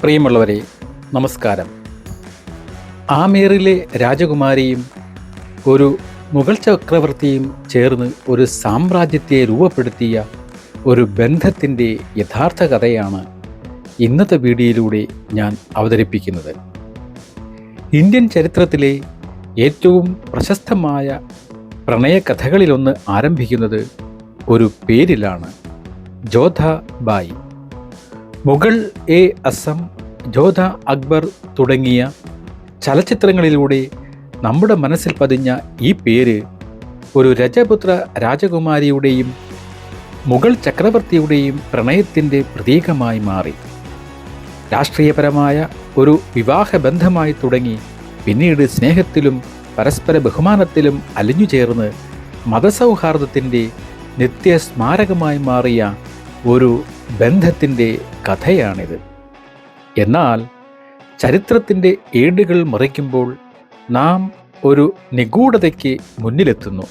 പ്രിയമുള്ളവരെ, നമസ്കാരം. ആമേറിലെ രാജകുമാരിയും ഒരു മുഗൾ ചക്രവർത്തിയും ചേർന്ന് ഒരു സാമ്രാജ്യത്തെ രൂപപ്പെടുത്തിയ ഒരു ബന്ധത്തിൻ്റെ യഥാർത്ഥ കഥയാണ് ഇന്നത്തെ വീഡിയോയിലൂടെ ഞാൻ അവതരിപ്പിക്കുന്നത്. ഇന്ത്യൻ ചരിത്രത്തിലെ ഏറ്റവും പ്രശസ്തമായ പ്രണയകഥകളിലൊന്ന് ആരംഭിക്കുന്നത് ഒരു പേരിലാണ്: ജോധാബായി. മുഗൾ അസം, ജോധ അക്ബർ തുടങ്ങിയ ചലച്ചിത്രങ്ങളിലൂടെ നമ്മുടെ മനസ്സിൽ പതിഞ്ഞ ഈ പേര് ഒരു രജപുത്ര രാജകുമാരിയുടെയും മുഗൾ ചക്രവർത്തിയുടെയും പ്രണയത്തിൻ്റെ പ്രതീകമായി മാറി. രാഷ്ട്രീയപരമായ ഒരു വിവാഹബന്ധമായി തുടങ്ങി പിന്നീട് സ്നേഹത്തിലും പരസ്പര ബഹുമാനത്തിലും അലിഞ്ഞുചേർന്ന് മതസൗഹാർദ്ദത്തിൻ്റെ നിത്യസ്മാരകമായി മാറിയ ഒരു ബന്ധത്തിൻ്റെ കഥയാണിത്. എന്നാൽ ചരിത്രത്തിൻ്റെ ഏടുകൾ മറിക്കുമ്പോൾ നാം ഒരു നിഗൂഢതയ്ക്ക് മുന്നിലെത്തുന്നു.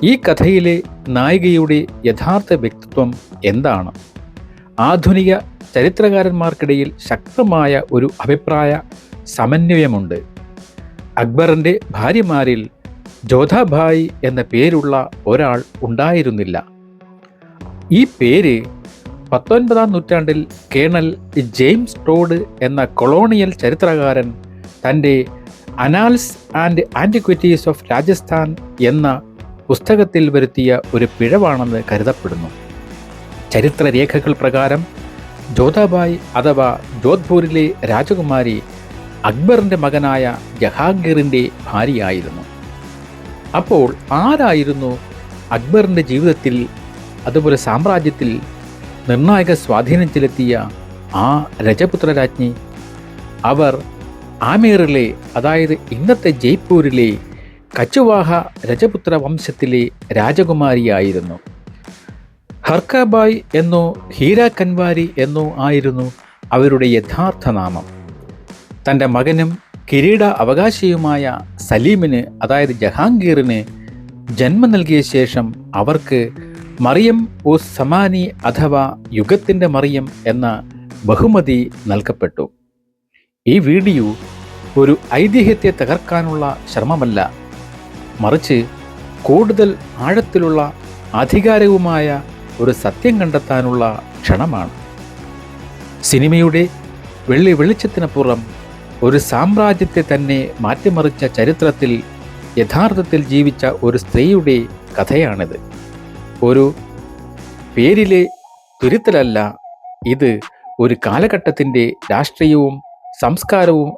ഈ കഥയിലെ നായികയുടെ യഥാർത്ഥ വ്യക്തിത്വം എന്താണ്? ആധുനിക ചരിത്രകാരന്മാർക്കിടയിൽ ശക്തമായ ഒരു അഭിപ്രായ സമന്വയമുണ്ട്. അക്ബറിൻ്റെ ഭാര്യമാരിൽ ജോധാബായി എന്ന പേരുള്ള ഒരാൾ ഉണ്ടായിരുന്നില്ല. ഈ പേര് 19-ാം നൂറ്റാണ്ടിൽ കേണൽ ജെയിംസ് ടോഡ് എന്ന കൊളോണിയൽ ചരിത്രകാരൻ തൻ്റെ അനാൽസ് ആൻഡ് ആൻറ്റിക്വിറ്റീസ് ഓഫ് രാജസ്ഥാൻ എന്ന പുസ്തകത്തിൽ വരുത്തിയ ഒരു പിഴവാണെന്ന് കരുതപ്പെടുന്നു. ചരിത്രരേഖകൾ പ്രകാരം ജോധാബായി അഥവാ ജോധ്പൂരിലെ രാജകുമാരി അക്ബറിൻ്റെ മകനായ ജഹാംഗീറിൻ്റെ ഭാര്യയായിരുന്നു. അപ്പോൾ ആരായിരുന്നു അക്ബറിൻ്റെ ജീവിതത്തിൽ, അതുപോലെ സാമ്രാജ്യത്തിൽ നിർണായക സ്വാധീനം ചെലുത്തിയ ആ രജപുത്ര രാജ്ഞി? അവർ ആമേറിലെ, അതായത് ഇന്നത്തെ ജയ്പൂരിലെ കച്ചുവാഹ രജപുത്ര വംശത്തിലെ രാജകുമാരിയായിരുന്നു. ഹർക്കാബായ് എന്നോ ഹീര കൻവാരി എന്നോ ആയിരുന്നു അവരുടെ യഥാർത്ഥ നാമം. തൻ്റെ മകനും കിരീട അവകാശിയുമായ സലീമിന്, അതായത് ജഹാംഗീറിന് ജന്മം നൽകിയ ശേഷം അവർക്ക് മറിയം ഉസ് സമാനി അഥവാ യുഗത്തിൻ്റെ മറിയം എന്ന ബഹുമതി നൽകപ്പെട്ടു. ഈ വീഡിയോ ഒരു ഐതിഹ്യത്തെ തകർക്കാനുള്ള ശ്രമമല്ല, മറിച്ച് കൂടുതൽ ആഴത്തിലുള്ള ആധികാരികവുമായ ഒരു സത്യം കണ്ടെത്താനുള്ള ക്ഷണമാണ്. സിനിമയുടെ വെളിച്ചത്തിനപ്പുറം ഒരു സാമ്രാജ്യത്തെ തന്നെ മാറ്റിമറിച്ച ചരിത്രത്തിൽ യഥാർത്ഥത്തിൽ ജീവിച്ച ഒരു സ്ത്രീയുടെ കഥയാണിത്. ഒരു പേരിലെ തുരുത്തലല്ല, ഇത് ഒരു കാലഘട്ടത്തിൻ്റെ രാഷ്ട്രീയവും സംസ്കാരവും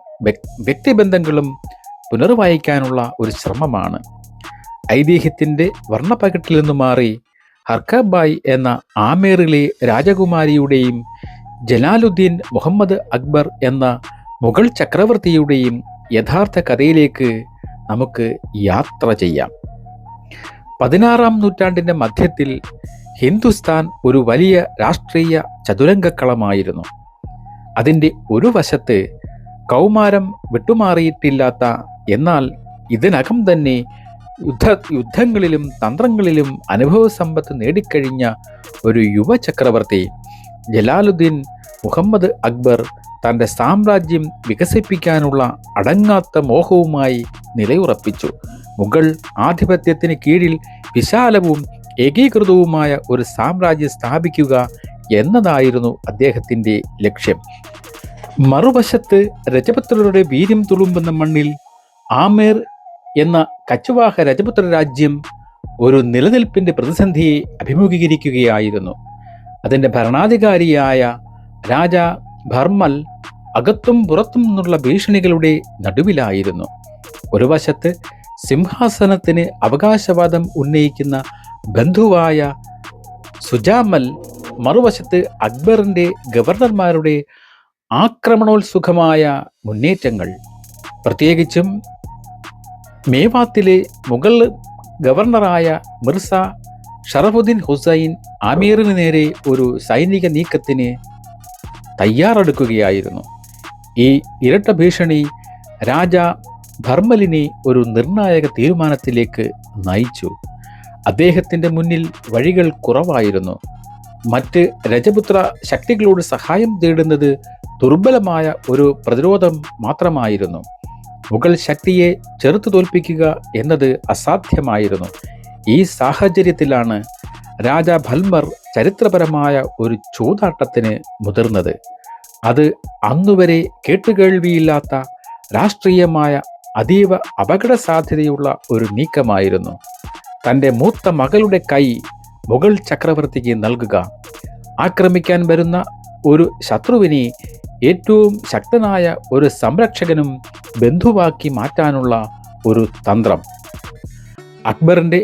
വ്യക്തിബന്ധങ്ങളും പുനർവായിക്കാനുള്ള ഒരു ശ്രമമാണ്. ഐതിഹ്യത്തിൻ്റെ വർണ്ണപ്പകിട്ടിൽ നിന്ന് മാറി ഹർക്കാബായ് എന്ന ആമേറിലെ രാജകുമാരിയുടെയും ജലാലുദ്ദീൻ മുഹമ്മദ് അക്ബർ എന്ന മുഗൾ ചക്രവർത്തിയുടെയും യഥാർത്ഥ കഥയിലേക്ക് നമുക്ക് യാത്ര ചെയ്യാം. 16-ാം നൂറ്റാണ്ടിൻ്റെ മധ്യത്തിൽ ഹിന്ദുസ്ഥാൻ ഒരു വലിയ രാഷ്ട്രീയ ചതുരംഗക്കളമായിരുന്നു. അതിൻ്റെ ഒരു വശത്ത് കൗമാരം വിട്ടുമാറിയിട്ടില്ലാത്ത, എന്നാൽ ഇതിനകം തന്നെ യുദ്ധങ്ങളിലും തന്ത്രങ്ങളിലും അനുഭവസമ്പത്ത് നേടിക്കഴിഞ്ഞ ഒരു യുവ ചക്രവർത്തി ജലാലുദ്ദീൻ മുഹമ്മദ് അക്ബർ തൻ്റെ സാമ്രാജ്യം വികസിപ്പിക്കാനുള്ള അടങ്ങാത്ത മോഹവുമായി നിലയുറപ്പിച്ചു. മുഗൾ ആധിപത്യത്തിന് കീഴിൽ വിശാലവും ഏകീകൃതവുമായ ഒരു സാമ്രാജ്യം സ്ഥാപിക്കുക എന്നതായിരുന്നു അദ്ദേഹത്തിൻ്റെ ലക്ഷ്യം. മറുവശത്ത് രജപുത്രരുടെ വീര്യം തുളുമ്പുന്ന മണ്ണിൽ ആമേർ എന്ന കച്ചുവാഹ രജപുത്ര രാജ്യം ഒരു നിലനിൽപ്പിൻ്റെ പ്രതിസന്ധിയെ അഭിമുഖീകരിക്കുകയായിരുന്നു. അതിൻ്റെ ഭരണാധികാരിയായ രാജ ഭർമൽ അകത്തും പുറത്തും നിന്നുള്ള ഭീഷണികളുടെ നടുവിലായിരുന്നു. ഒരു വശത്ത് സിംഹാസനത്തിന് അവകാശവാദം ഉന്നയിക്കുന്ന ബന്ധുവായ സുജാമൽ, മറുവശത്ത് അക്ബറിൻ്റെ ഗവർണർമാരുടെ ആക്രമണോത്സുകമായ മുന്നേറ്റങ്ങൾ. പ്രത്യേകിച്ചും മേവാത്തിലെ മുഗൾ ഗവർണറായ മിർസ ഷറഫുദ്ദീൻ ഹുസൈൻ ആമീറിന് നേരെ ഒരു സൈനിക നീക്കത്തിന് തയ്യാറെടുക്കുകയായിരുന്നു. ഈ ഇരട്ട ഭീഷണി രാജ ഭർമലിനെ ഒരു നിർണായക തീരുമാനത്തിലേക്ക് നയിച്ചു. അദ്ദേഹത്തിൻ്റെ മുന്നിൽ വഴികൾ കുറവായിരുന്നു. മറ്റ് രജപുത്ര ശക്തികളോട് സഹായം തേടുന്നത് ദുർബലമായ ഒരു പ്രതിരോധം മാത്രമായിരുന്നു. മുഗൾ ശക്തിയെ ചെറുത്തു തോൽപ്പിക്കുക എന്നത് അസാധ്യമായിരുന്നു. ഈ സാഹചര്യത്തിലാണ് രാജാ ഭൽമർ ചരിത്രപരമായ ഒരു ചൂതാട്ടത്തിന് മുതിർന്നത്. അത് അന്നുവരെ കേട്ടുകേൾവിയില്ലാത്ത രാഷ്ട്രീയമായ അതീവ അപകട സാധ്യതയുള്ള ഒരു നീക്കമായിരുന്നു. തൻ്റെ മൂത്ത മകളുടെ കൈ മുഗൾ ചക്രവർത്തിക്ക് നൽകുക, ആക്രമിക്കാൻ വരുന്ന ഒരു ശത്രുവിനെ ഏറ്റവും ശക്തനായ ഒരു സംരക്ഷകനും ബന്ധുവാക്കി മാറ്റാനുള്ള ഒരു തന്ത്രം. അക്ബറിൻ്റെ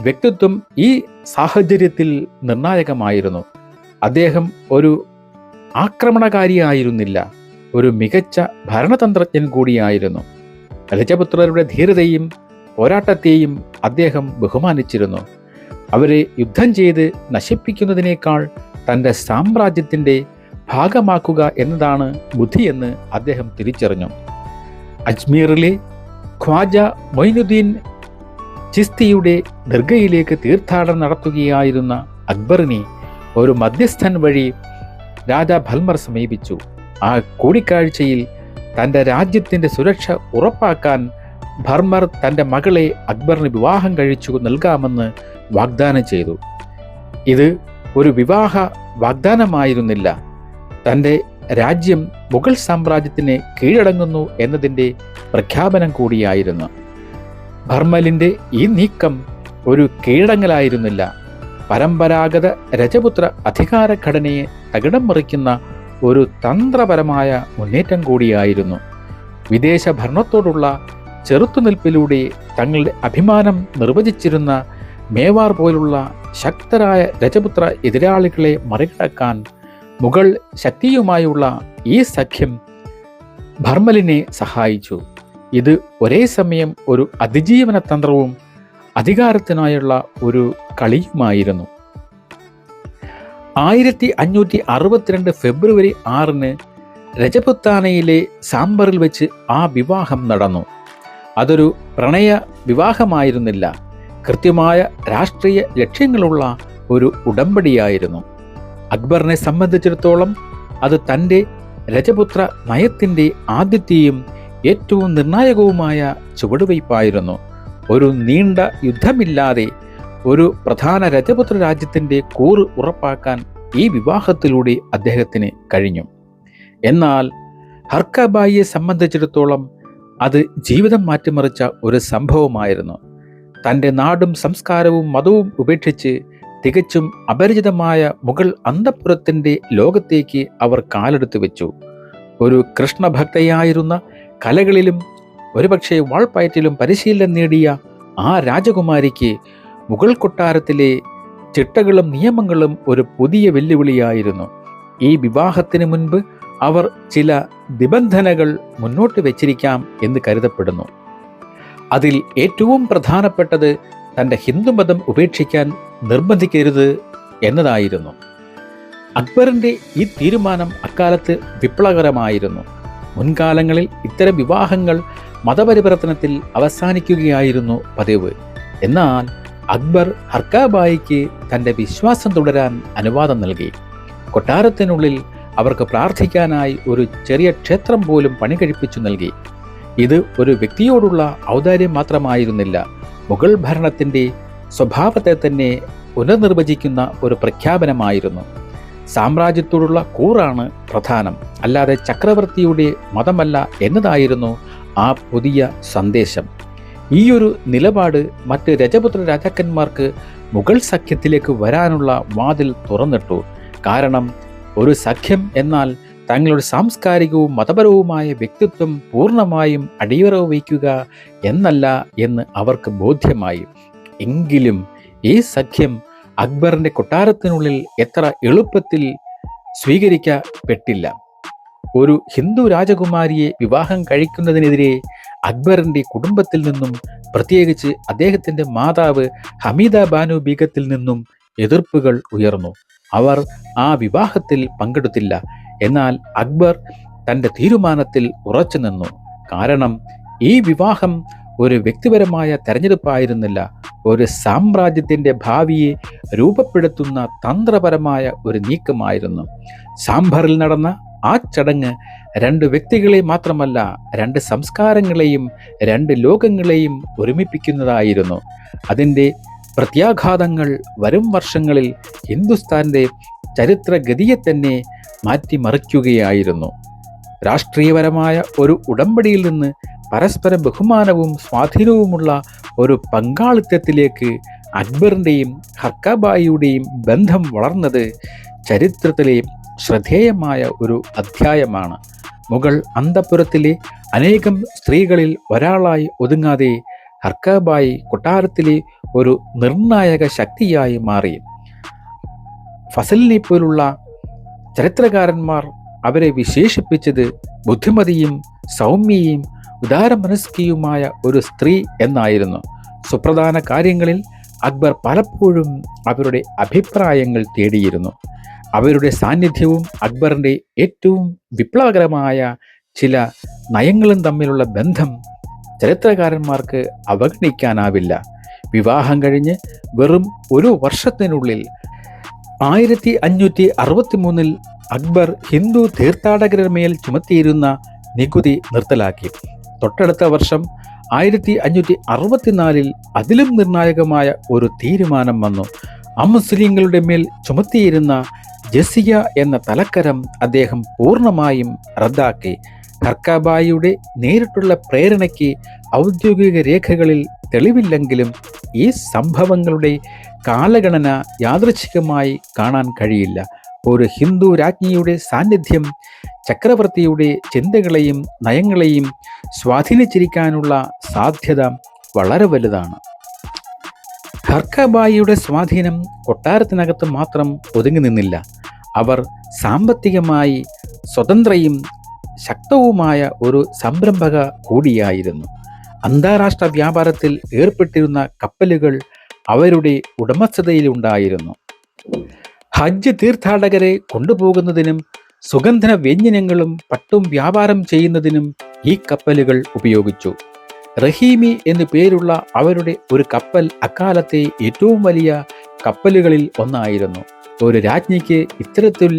വ്യക്തിത്വം ഈ സാഹചര്യത്തിൽ നിർണായകമായിരുന്നു. അദ്ദേഹം ഒരു ആക്രമണകാരിയായിരുന്നില്ല, ഒരു മികച്ച ഭരണതന്ത്രജ്ഞൻ കൂടിയായിരുന്നു. രജപുത്രരുടെ ധീരതയും പോരാട്ടത്തെയും അദ്ദേഹം ബഹുമാനിച്ചിരുന്നു. അവരെ യുദ്ധം ചെയ്ത് നശിപ്പിക്കുന്നതിനേക്കാൾ തൻ്റെ സാമ്രാജ്യത്തിൻ്റെ ഭാഗമാക്കുക എന്നതാണ് ബുദ്ധിയെന്ന് അദ്ദേഹം തിരിച്ചറിഞ്ഞു. അജ്മീറിലെ ഖ്വാജ മൊയ്നുദ്ദീൻ ചിസ്തിയുടെ ദർഗയിലേക്ക് തീർത്ഥാടനം നടത്തുകയായിരുന്ന അക്ബറിനെ ഒരു മധ്യസ്ഥൻ വഴി രാജാ ഭൽമർ സമീപിച്ചു. ആ കൂടിക്കാഴ്ചയിൽ തൻ്റെ രാജ്യത്തിൻ്റെ സുരക്ഷ ഉറപ്പാക്കാൻ ഭർമർ തൻ്റെ മകളെ അക്ബറിന് വിവാഹം കഴിച്ചു നൽകാമെന്ന് വാഗ്ദാനം ചെയ്തു. ഇത് ഒരു വിവാഹ വാഗ്ദാനമായിരുന്നില്ല, തൻ്റെ രാജ്യം മുഗൾ സാമ്രാജ്യത്തിന് കീഴടങ്ങുന്നു എന്നതിൻ്റെ പ്രഖ്യാപനം കൂടിയായിരുന്നു. ഭർമലിൻ്റെ ഈ നീക്കം ഒരു കീഴടങ്ങലായിരുന്നില്ല, പരമ്പരാഗത രജപുത്ര അധികാരഘടനയെ തകിടം മറിക്കുന്ന ഒരു തന്ത്രപരമായ മുന്നേറ്റം കൂടിയായിരുന്നു. വിദേശ ഭരണത്തോടുള്ള ചെറുത്തുനിൽപ്പിലൂടെ തങ്ങളുടെ അഭിമാനം നിർവചിച്ചിരുന്ന മേവാർ പോലുള്ള ശക്തരായ രജപുത്ര എതിരാളികളെ മറികടക്കാൻ മുഗൾ ശക്തിയുമായുള്ള ഈ സഖ്യം ഭർമലിനെ സഹായിച്ചു. ഇത് ഒരേ സമയം ഒരു അതിജീവന തന്ത്രവും അധികാരത്തിനായുള്ള ഒരു കളിയുമായിരുന്നു. 1562 ഫെബ്രുവരി 6 രജപുത്താനയിലെ സാംബറിൽ വെച്ച് ആ വിവാഹം നടന്നു. അതൊരു പ്രണയ വിവാഹമായിരുന്നില്ല, കൃത്യമായ രാഷ്ട്രീയ ലക്ഷ്യങ്ങളുള്ള ഒരു ഉടമ്പടിയായിരുന്നു. അക്ബറിനെ സംബന്ധിച്ചിടത്തോളം അത് തൻ്റെ രജപുത്ര നയത്തിൻ്റെ ആദ്യത്തെയും ഏറ്റവും നിർണായകവുമായ ചുവടുവയ്പായിരുന്നു. ഒരു നീണ്ട യുദ്ധമില്ലാതെ ഒരു പ്രധാന രജപുത്ര രാജ്യത്തിൻ്റെ കൂറ് ഉറപ്പാക്കാൻ ഈ വിവാഹത്തിലൂടെ അദ്ദേഹത്തിന് കഴിഞ്ഞു. എന്നാൽ ഹർക്കാബായിയെ സംബന്ധിച്ചിടത്തോളം അത് ജീവിതം മാറ്റിമറിച്ച ഒരു സംഭവമായിരുന്നു. തൻ്റെ നാടും സംസ്കാരവും മതവും ഉപേക്ഷിച്ച് തികച്ചും അപരിചിതമായ മുഗൾ അന്തഃപുരത്തിൻ്റെ ലോകത്തേക്ക് അവർ കാലെടുത്തു വെച്ചു. ഒരു കൃഷ്ണഭക്തയായിരുന്ന, കലകളിലും ഒരുപക്ഷെ വാൾപ്പയറ്റിലും പരിശീലനം നേടിയ ആ രാജകുമാരിക്ക് മുഗൾ കൊട്ടാരത്തിലെ ചിട്ടകളും നിയമങ്ങളും ഒരു പുതിയ വെല്ലുവിളിയായിരുന്നു. ഈ വിവാഹത്തിന് മുൻപ് അവർ ചില നിബന്ധനകൾ മുന്നോട്ട് വെച്ചിരിക്കാം എന്ന് കരുതപ്പെടുന്നു. അതിൽ ഏറ്റവും പ്രധാനപ്പെട്ടത് തൻ്റെ ഹിന്ദുമതം ഉപേക്ഷിക്കാൻ നിർബന്ധിക്കരുത് എന്നതായിരുന്നു. അക്ബറിൻ്റെ ഈ തീരുമാനം അക്കാലത്ത് വിപ്ലവകരമായിരുന്നു. മുൻകാലങ്ങളിൽ ഇത്തരം വിവാഹങ്ങൾ മതപരിവർത്തനത്തിൽ അവസാനിക്കുകയായിരുന്നു പതിവ്. എന്നാൽ അക്ബർ ഹർക്കാബായിക്ക് തൻ്റെ വിശ്വാസം തുടരാൻ അനുവാദം നൽകി. കൊട്ടാരത്തിനുള്ളിൽ അവർക്ക് പ്രാർത്ഥിക്കാനായി ഒരു ചെറിയ ക്ഷേത്രം പോലും പണി കഴിപ്പിച്ചു നൽകി. ഇത് ഒരു വ്യക്തിയോടുള്ള ഔദാര്യം മാത്രമായിരുന്നില്ല, മുഗൾ ഭരണത്തിൻ്റെ സ്വഭാവത്തെ തന്നെ പുനർനിർവചിക്കുന്ന ഒരു പ്രഖ്യാപനമായിരുന്നു. സാമ്രാജ്യത്തോടുള്ള കൂറാണ് പ്രധാനം, അല്ലാതെ ചക്രവർത്തിയുടെ മതമല്ല എന്നതായിരുന്നു ആ പുതിയ സന്ദേശം. ഈയൊരു നിലപാട് മറ്റ് രജപുത്ര രാജാക്കന്മാർക്ക് മുഗൾ സഖ്യത്തിലേക്ക് വരാനുള്ള വാതിൽ തുറന്നിട്ടു. കാരണം ഒരു സഖ്യം എന്നാൽ തങ്ങളുടെ സാംസ്കാരികവും മതപരവുമായ വ്യക്തിത്വം പൂർണ്ണമായും അടിയറവ് വയ്ക്കുക എന്നല്ല എന്ന് അവർക്ക് ബോധ്യമായി. എങ്കിലും ഈ സഖ്യം അക്ബറിൻ്റെ കൊട്ടാരത്തിനുള്ളിൽ എത്ര എളുപ്പത്തിൽ സ്വീകരിക്കപ്പെട്ടില്ല. ഒരു ഹിന്ദു രാജകുമാരിയെ വിവാഹം കഴിക്കുന്നതിനെതിരെ അക്ബറിൻ്റെ കുടുംബത്തിൽ നിന്നും, പ്രത്യേകിച്ച് അദ്ദേഹത്തിൻ്റെ മാതാവ് ഹമീദ ബാനു ബീഗത്തിൽ നിന്നും എതിർപ്പുകൾ ഉയർന്നു. അവർ ആ വിവാഹത്തിൽ പങ്കെടുത്തില്ല. എന്നാൽ അക്ബർ തൻ്റെ തീരുമാനത്തിൽ ഉറച്ചു നിന്നു. കാരണം ഈ വിവാഹം ഒരു വ്യക്തിപരമായ തെരഞ്ഞെടുപ്പായിരുന്നില്ല, ഒരു സാമ്രാജ്യത്തിൻ്റെ ഭാവിയെ രൂപപ്പെടുത്തുന്ന തന്ത്രപരമായ ഒരു നീക്കമായിരുന്നു. സാംബറിൽ നടന്ന ആ ചടങ്ങ് രണ്ട് വ്യക്തികളെ മാത്രമല്ല, രണ്ട് സംസ്കാരങ്ങളെയും രണ്ട് ലോകങ്ങളെയും ഒരുമിപ്പിക്കുന്നതായിരുന്നു. അതിൻ്റെ പ്രത്യാഘാതങ്ങൾ വരും വർഷങ്ങളിൽ ഹിന്ദുസ്ഥാൻ്റെ ചരിത്രഗതിയെ തന്നെ മാറ്റിമറിക്കുകയായിരുന്നു. രാഷ്ട്രീയപരമായ ഒരു ഉടമ്പടിയിൽ നിന്ന് പരസ്പര ബഹുമാനവും സ്വാധീനവുമുള്ള ഒരു പങ്കാളിത്തത്തിലേക്ക് അക്ബറിൻ്റെയും ഹർക്കാബായിയുടെയും ബന്ധം വളർന്നത് ചരിത്രത്തിലെ ശ്രദ്ധേയമായ ഒരു അധ്യായമാണ്. മുഗൾ അന്തഃപുരത്തിലെ അനേകം സ്ത്രീകളിൽ ഒരാളായി ഒതുങ്ങാതെ ഹർക്കാബായി കൊട്ടാരത്തിലെ ഒരു നിർണായക ശക്തിയായി മാറി. ഫസലിനെ പോലുള്ള ചരിത്രകാരന്മാർ അവരെ വിശേഷിപ്പിച്ചത് ബുദ്ധിമതിയും സൗമ്യയും ഉദാരമനസ്കിയുമായ ഒരു സ്ത്രീ എന്നായിരുന്നു. സുപ്രധാന കാര്യങ്ങളിൽ അക്ബർ പലപ്പോഴും അവരുടെ അഭിപ്രായങ്ങൾ തേടിയിരുന്നു. അവരുടെ സാന്നിധ്യവും അക്ബറിൻ്റെ ഏറ്റവും വിപ്ലവകരമായ ചില നയങ്ങളും തമ്മിലുള്ള ബന്ധം ചരിത്രകാരന്മാർക്ക് അവഗണിക്കാനാവില്ല. വിവാഹം കഴിഞ്ഞ് വെറും ഒരു വർഷത്തിനുള്ളിൽ 1563 അക്ബർ ഹിന്ദു തീർത്ഥാടകരുടെ മേൽ ചുമത്തിയിരുന്ന നികുതി നിർത്തലാക്കി. തൊട്ടടുത്ത വർഷം 1564 അതിലും നിർണായകമായ ഒരു തീരുമാനം വന്നു. അമുസ്ലിങ്ങളുടെ മേൽ ചുമത്തിയിരുന്ന ജസിയ എന്ന തലക്കരം അദ്ദേഹം പൂർണ്ണമായും റദ്ദാക്കി. ഹർക്കാബായിയുടെ നേരിട്ടുള്ള പ്രേരണയ്ക്ക് ഔദ്യോഗിക രേഖകളിൽ തെളിവില്ലെങ്കിലും ഈ സംഭവങ്ങളുടെ കാലഗണന യാദൃച്ഛികമായി കാണാൻ കഴിയില്ല. ഒരു ഹിന്ദു രാജ്ഞിയുടെ സാന്നിധ്യം ചക്രവർത്തിയുടെ ചിന്തകളെയും നയങ്ങളെയും സ്വാധീനിച്ചിരിക്കാനുള്ള സാധ്യത വളരെ വലുതാണ്. ഹർക്കാബായിയുടെ സ്വാധീനം കൊട്ടാരത്തിനകത്ത് മാത്രം ഒതുങ്ങി നിന്നില്ല. അവർ സാമ്പത്തികമായി സ്വതന്ത്രയും ശക്തവുമായ ഒരു സംരംഭക കൂടിയായിരുന്നു. അന്താരാഷ്ട്ര വ്യാപാരത്തിൽ ഏർപ്പെട്ടിരുന്ന കപ്പലുകൾ അവരുടെ ഉടമസ്ഥതയിലുണ്ടായിരുന്നു. ഹജ്ജ് തീർത്ഥാടകരെ കൊണ്ടുപോകുന്നതിനും സുഗന്ധ വ്യഞ്ജനങ്ങളും പട്ടും വ്യാപാരം ചെയ്യുന്നതിനും ഈ കപ്പലുകൾ ഉപയോഗിച്ചു. റഹീമി എന്നു പേരുള്ള അവരുടെ ഒരു കപ്പൽ അക്കാലത്തെ ഏറ്റവും വലിയ കപ്പലുകളിൽ ഒന്നായിരുന്നു. ഒരു രാജ്ഞിക്ക് ഇത്തരത്തിൽ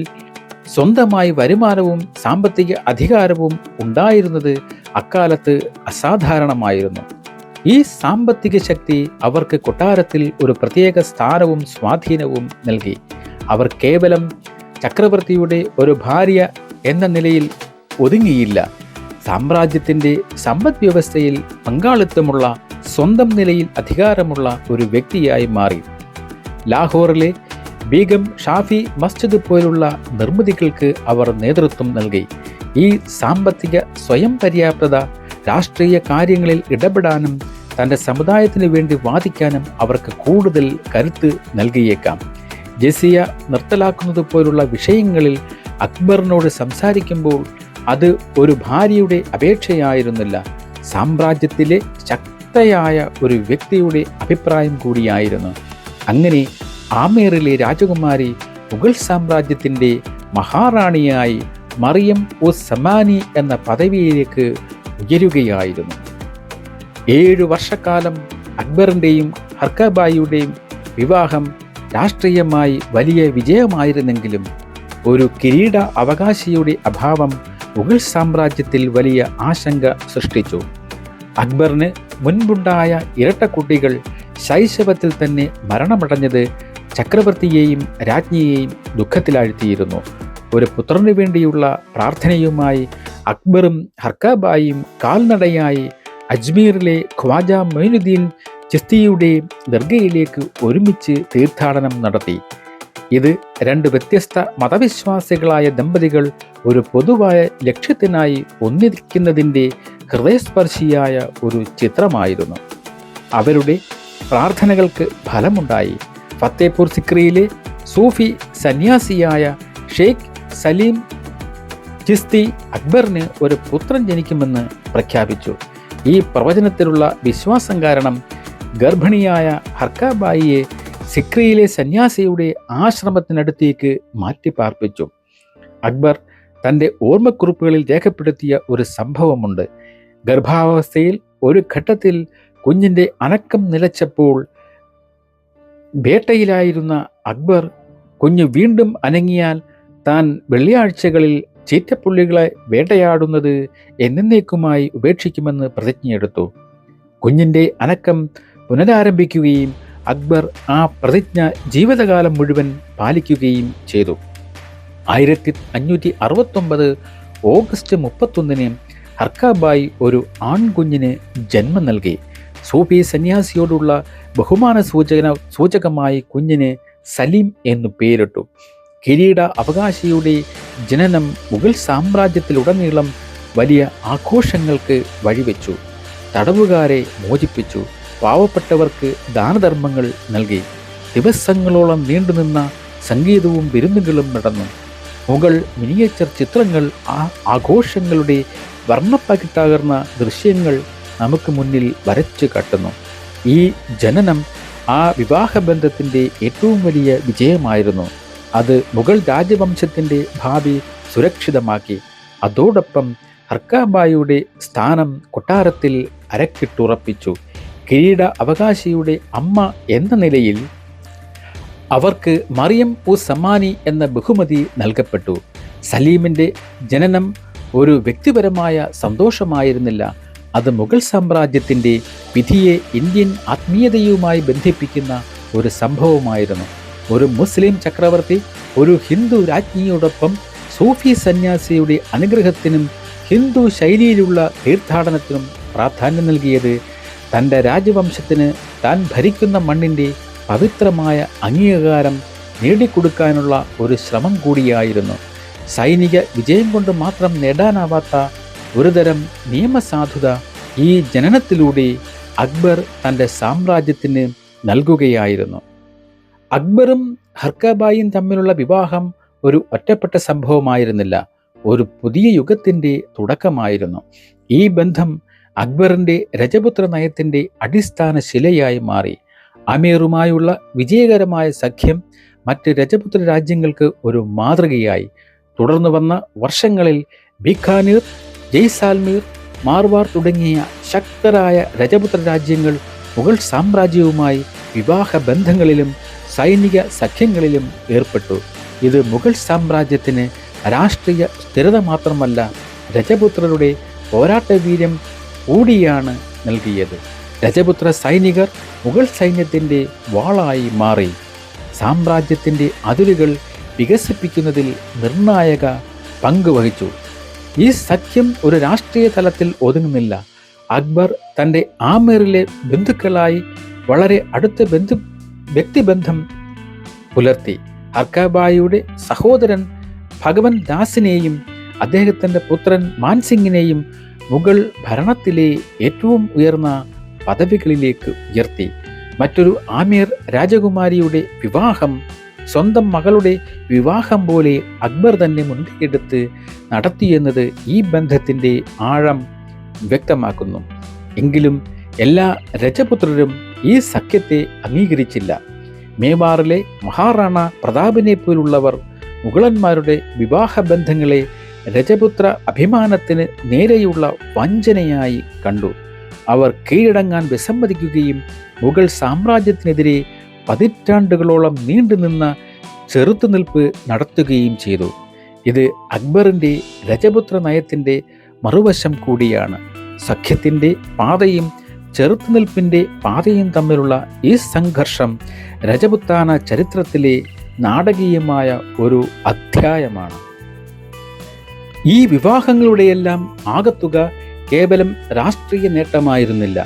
സ്വന്തമായി വരുമാനവും സാമ്പത്തിക അധികാരവും ഉണ്ടായിരുന്നത് അക്കാലത്ത് അസാധാരണമായിരുന്നു. ഈ സാമ്പത്തിക ശക്തി അവർക്ക് കൊട്ടാരത്തിൽ ഒരു പ്രത്യേക സ്ഥാനവും സ്വാധീനവും നൽകി. അവർ കേവലം ചക്രവർത്തിയുടെ ഒരു ഭാര്യ എന്ന നിലയിൽ ഒതുങ്ങിയില്ല. സാമ്രാജ്യത്തിൻ്റെ സമ്പദ് വ്യവസ്ഥയിൽ പങ്കാളിത്തമുള്ള, സ്വന്തം നിലയിൽ അധികാരമുള്ള ഒരു വ്യക്തിയായി മാറി. ലാഹോറിലെ ബീഗം ഷാഫി മസ്ജിദ് പോലുള്ള നിർമ്മിതികൾക്ക് അവർ നേതൃത്വം നൽകി. ഈ സാമ്പത്തിക സ്വയം പര്യാപ്തത രാഷ്ട്രീയ കാര്യങ്ങളിൽ ഇടപെടാനും തൻ്റെ സമുദായത്തിനു വേണ്ടി വാദിക്കാനും അവർക്ക് കൂടുതൽ കരുത്ത് നൽകിയേക്കാം. ജസിയ നിർത്തലാക്കുന്നത് പോലുള്ള വിഷയങ്ങളിൽ അക്ബറിനോട് സംസാരിക്കുമ്പോൾ അത് ഒരു ഭാര്യയുടെ അപേക്ഷയായിരുന്നില്ല, സാമ്രാജ്യത്തിലെ ശക്തയായ ഒരു വ്യക്തിയുടെ അഭിപ്രായം കൂടിയായിരുന്നു. അങ്ങനെ ആമേറിലെ രാജകുമാരി മുഗൾ സാമ്രാജ്യത്തിൻ്റെ മഹാറാണിയായി മറിയം ഉസ് സമാനി എന്ന പദവിയിലേക്ക് ഉയരുകയായിരുന്നു. 7 വർഷക്കാലം അക്ബറിൻ്റെയും ഹർക്കാബായിയുടെയും വിവാഹം രാഷ്ട്രീയമായി വലിയ വിജയമായിരുന്നെങ്കിലും ഒരു കിരീട അവകാശിയുടെ അഭാവം മുഗൾ സാമ്രാജ്യത്തിൽ വലിയ ആശങ്ക സൃഷ്ടിച്ചു. അക്ബറിന് മുൻപുണ്ടായ ഇരട്ടക്കുട്ടികൾ ശൈശവത്തിൽ തന്നെ മരണമടഞ്ഞത് ചക്രവർത്തിയെയും രാജ്ഞിയെയും ദുഃഖത്തിലാഴ്ത്തിയിരുന്നു. ഒരു പുത്രന് വേണ്ടിയുള്ള പ്രാർത്ഥനയുമായി അക്ബറും ഹർക്കാബായിയും കാൽനടയായി അജ്മീറിലെ ഖ്വാജ മൊയിനുദ്ദീൻ ചിസ്തിയുടെ ദർഗയിലേക്ക് ഒരുമിച്ച് തീർത്ഥാടനം നടത്തി. ഇത് 2 വ്യത്യസ്ത മതവിശ്വാസികളായ ദമ്പതികൾ ഒരു പൊതുവായ ലക്ഷ്യത്തിനായി ഒന്നിക്കുന്നതിൻ്റെ ഹൃദയസ്പർശിയായ ഒരു ചിത്രമായിരുന്നു. അവരുടെ പ്രാർത്ഥനകൾക്ക് ഫലമുണ്ടായി. ഫത്തേപൂർ സിക്രിയിലെ സൂഫി സന്യാസിയായ ഷെയ്ഖ് സലീം ചിസ്തി അക്ബറിന് ഒരു പുത്രൻ ജനിക്കുമെന്ന് പ്രഖ്യാപിച്ചു. ഈ പ്രവചനത്തിലുള്ള വിശ്വാസം കാരണം ഗർഭിണിയായ ഹർക്കാബായിയെ സിക്രിയിലെ സന്യാസിയുടെ ആശ്രമത്തിനടുത്തേക്ക് മാറ്റിപ്പാർപ്പിച്ചു. അക്ബർ തൻ്റെ ഓർമ്മക്കുറിപ്പുകളിൽ രേഖപ്പെടുത്തിയ ഒരു സംഭവമുണ്ട്. ഗർഭാവസ്ഥയിൽ ഒരു ഘട്ടത്തിൽ കുഞ്ഞിൻ്റെ അനക്കം നിലച്ചപ്പോൾ വേട്ടയിലായിരുന്ന അക്ബർ കുഞ്ഞ് വീണ്ടും അനങ്ങിയാൽ താൻ വെള്ളിയാഴ്ചകളിൽ ചീറ്റപ്പുള്ളികളെ വേട്ടയാടുന്നത് എന്നേക്കുമായി ഉപേക്ഷിക്കുമെന്ന് പ്രതിജ്ഞയെടുത്തു. കുഞ്ഞിൻ്റെ അനക്കം പുനരാരംഭിക്കുകയും അക്ബർ ആ പ്രതിജ്ഞ ജീവിതകാലം മുഴുവൻ പാലിക്കുകയും ചെയ്തു. 1569 ഓഗസ്റ്റ് 31 ഹർക്കാബായി ഒരു ആൺകുഞ്ഞിന് ജന്മം നൽകി. സൂഫി സന്യാസിയോടുള്ള ബഹുമാന സൂചകമായി കുഞ്ഞിന് സലീം എന്നു പേരിട്ടു. കിരീട അവകാശിയുടെ ജനനം മുഗൾ സാമ്രാജ്യത്തിലുടനീളം വലിയ ആഘോഷങ്ങൾക്ക് വഴിവെച്ചു. തടവുകാരെ മോചിപ്പിച്ചു. പാവപ്പെട്ടവർക്ക് ദാനധർമ്മങ്ങൾ നൽകി. ദിവസങ്ങളോളം നീണ്ടുനിന്ന സംഗീതവും വിരുന്നുകളും നടന്നു. മുഗൾ മിനിയേച്ചർ ചിത്രങ്ങൾ ആ ആഘോഷങ്ങളുടെ വർണ്ണപ്പകിട്ടാർന്ന ദൃശ്യങ്ങൾ നമുക്ക് മുന്നിൽ വരച്ചു കാട്ടുന്നു. ഈ ജനനം ആ വിവാഹബന്ധത്തിൻ്റെ ഏറ്റവും വലിയ വിജയമായിരുന്നു. അത് മുഗൾ രാജവംശത്തിൻ്റെ ഭാവി സുരക്ഷിതമാക്കി. അതോടൊപ്പം ഹർക്കാബായിയുടെ സ്ഥാനം കൊട്ടാരത്തിൽ അരക്കിട്ടുറപ്പിച്ചു. കിരീട അവകാശിയുടെ അമ്മ എന്ന നിലയിൽ അവർക്ക് മറിയം സമ്മാനി എന്ന ബഹുമതി നൽകപ്പെട്ടു. സലീമിൻ്റെ ജനനം ഒരു വ്യക്തിപരമായ സന്തോഷമായിരുന്നില്ല. അത് മുഗൾ സാമ്രാജ്യത്തിൻ്റെ വിധിയെ ഇന്ത്യൻ ആത്മീയതയുമായി ബന്ധിപ്പിക്കുന്ന ഒരു സംഭവമായിരുന്നു. ഒരു മുസ്ലിം ചക്രവർത്തി ഒരു ഹിന്ദു രാജ്ഞിയോടൊപ്പം സൂഫി സന്യാസിയുടെ അനുഗ്രഹത്തിനും ഹിന്ദു ശൈലിയിലുള്ള തീർത്ഥാടനത്തിനും പ്രാധാന്യം നൽകിയത് തൻ്റെ രാജവംശത്തിന് താൻ ഭരിക്കുന്ന മണ്ണിൻ്റെ പവിത്രമായ അംഗീകാരം നേടിക്കൊടുക്കാനുള്ള ഒരു ശ്രമം കൂടിയായിരുന്നു. സൈനിക വിജയം കൊണ്ട് മാത്രം നേടാനാവാത്ത ഒരുതരം നിയമസാധുത ഈ ജനനത്തിലൂടെ അക്ബർ തൻ്റെ സാമ്രാജ്യത്തിന് നൽകുകയായിരുന്നു. അക്ബറും ഹർക്കാബായും തമ്മിലുള്ള വിവാഹം ഒരു ഒറ്റപ്പെട്ട സംഭവമായിരുന്നില്ല, ഒരു പുതിയ യുഗത്തിൻ്റെ തുടക്കമായിരുന്നു. ഈ ബന്ധം അക്ബറിൻ്റെ രജപുത്ര നയത്തിൻ്റെ അടിസ്ഥാന ശിലയായി മാറി. അമീറുമായുള്ള വിജയകരമായ സഖ്യം മറ്റ് രജപുത്ര രാജ്യങ്ങൾക്ക് ഒരു മാതൃകയായി. തുടർന്നു വന്ന വർഷങ്ങളിൽ ബിക്കാനീർ, ജയ്സാൽമീർ, മാർവാർ തുടങ്ങിയ ശക്തരായ രജപുത്ര രാജ്യങ്ങൾ മുഗൾ സാമ്രാജ്യവുമായി വിവാഹ ബന്ധങ്ങളിലും സൈനിക സഖ്യങ്ങളിലും ഏർപ്പെട്ടു. ഇത് മുഗൾ സാമ്രാജ്യത്തിന് രാഷ്ട്രീയ സ്ഥിരത മാത്രമല്ല, രജപുത്രരുടെ പോരാട്ടവീര്യം കൂടിയാണ് നൽകിയത്. രജപുത്ര സൈനികർ മുഗൾ സൈന്യത്തിൻ്റെ വാളായി മാറി. സാമ്രാജ്യത്തിൻ്റെ അതിരുകൾ വികസിപ്പിക്കുന്നതിൽ നിർണായക പങ്ക് വഹിച്ചു. ഈ സഖ്യം ഒരു രാഷ്ട്രീയ തലത്തിൽ ഒതുങ്ങുന്നില്ല. അക്ബർ തൻ്റെ ആമീറിലെ ബന്ധുക്കളായി വളരെ അടുത്ത വ്യക്തിബന്ധം പുലർത്തി. ഹർക്കാബായിയുടെ സഹോദരൻ ഭഗവൻ ദാസിനെയും അദ്ദേഹത്തിൻ്റെ പുത്രൻ മാൻസിംഗിനെയും മുഗൾ ഭരണത്തിലെ ഏറ്റവും ഉയർന്ന പദവികളിലേക്ക് ഉയർത്തി. മറ്റൊരു ആമീർ രാജകുമാരിയുടെ വിവാഹം സ്വന്തം മകളുടെ വിവാഹം പോലെ അക്ബർ തന്നെ മുൻകൈയെടുത്ത് നടത്തിയെന്നത് ഈ ബന്ധത്തിൻ്റെ ആഴം വ്യക്തമാക്കുന്നു. എങ്കിലും എല്ലാ രജപുത്രരും ഈ സഖ്യത്തെ അംഗീകരിച്ചില്ല. മേവാറിലെ മഹാറാണ പ്രതാപിനെ പോലുള്ളവർ മുഗളന്മാരുടെ വിവാഹബന്ധങ്ങളെ രജപുത്ര അഭിമാനത്തിന് നേരെയുള്ള വഞ്ചനയായി കണ്ടു. അവർ കീഴടങ്ങാൻ വിസമ്മതിക്കുകയും മുഗൾ സാമ്രാജ്യത്തിനെതിരെ പതിറ്റാണ്ടുകളോളം നീണ്ടുനിന്ന ചെറുത്തുനിൽപ്പ് നടത്തുകയും ചെയ്തു. ഇത് അക്ബറിൻ്റെ രജപുത്ര നയത്തിൻ്റെ മറുവശം കൂടിയാണ്. സഖ്യത്തിൻ്റെ പാതയും ചെറുത്തുനിൽപ്പിൻ്റെ പാതയും തമ്മിലുള്ള ഈ സംഘർഷം രജപുത്താന ചരിത്രത്തിലെ നാടകീയമായ ഒരു അധ്യായമാണ്. ഈ വിവാഹങ്ങളുടെയെല്ലാം ആകത്തുക കേവലം രാഷ്ട്രീയ നേട്ടമായിരുന്നില്ല.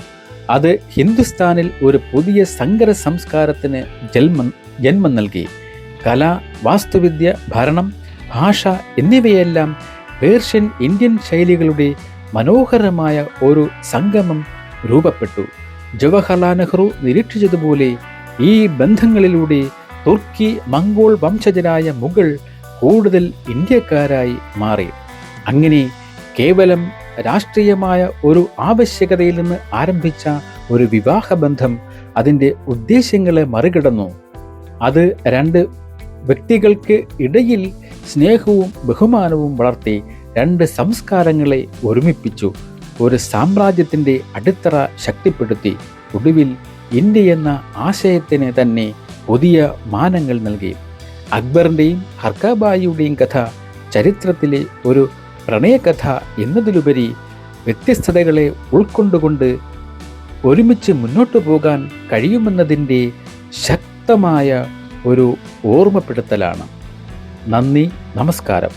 അത് ഹിന്ദുസ്ഥാനിൽ ഒരു പുതിയ സങ്കര സംസ്കാരത്തിന് ജന്മം നൽകി. കല, വാസ്തുവിദ്യ, ഭരണം, ഭാഷ എന്നിവയെല്ലാം പേർഷ്യൻ ഇന്ത്യൻ ശൈലികളുടെ മനോഹരമായ ഒരു സംഗമം രൂപപ്പെട്ടു. ജവഹർലാൽ നെഹ്റു നിരീക്ഷിച്ചതുപോലെ ഈ ബന്ധങ്ങളിലൂടെ തുർക്കി, മംഗോൾ വംശജരായ മുഗൾ കൂടുതൽ ഇന്ത്യക്കാരായി മാറി. അങ്ങനെ കേവലം രാഷ്ട്രീയമായ ഒരു ആവശ്യകതയിൽ നിന്ന് ആരംഭിച്ച ഒരു വിവാഹബന്ധം അതിൻ്റെ ഉദ്ദേശ്യങ്ങളെ മറികടന്നു. അത് രണ്ട് വ്യക്തികൾക്ക് ഇടയിൽ സ്നേഹവും ബഹുമാനവും വളർത്തി, രണ്ട് സംസ്കാരങ്ങളെ ഒരുമിപ്പിച്ചു, ഒരു സാമ്രാജ്യത്തിൻ്റെ അടിത്തറ ശക്തിപ്പെടുത്തി. ഒടുവിൽ ഇന്ത്യ എന്ന ആശയത്തിന് തന്നെ പുതിയ മാനങ്ങൾ നൽകി. അക്ബറിൻ്റെയും ഹർക്കാബായിയുടെയും കഥ ചരിത്രത്തിലെ ഒരു പ്രണയകഥ എന്നതിലുപരി വ്യത്യസ്തതകളെ ഉൾക്കൊണ്ടുകൊണ്ട് ഒരുമിച്ച് മുന്നോട്ടു പോകാൻ കഴിയുമെന്നതിൻ്റെ ശക്തമായ ഒരു ഓർമ്മപ്പെടുത്തലാണ്. നന്ദി, നമസ്കാരം.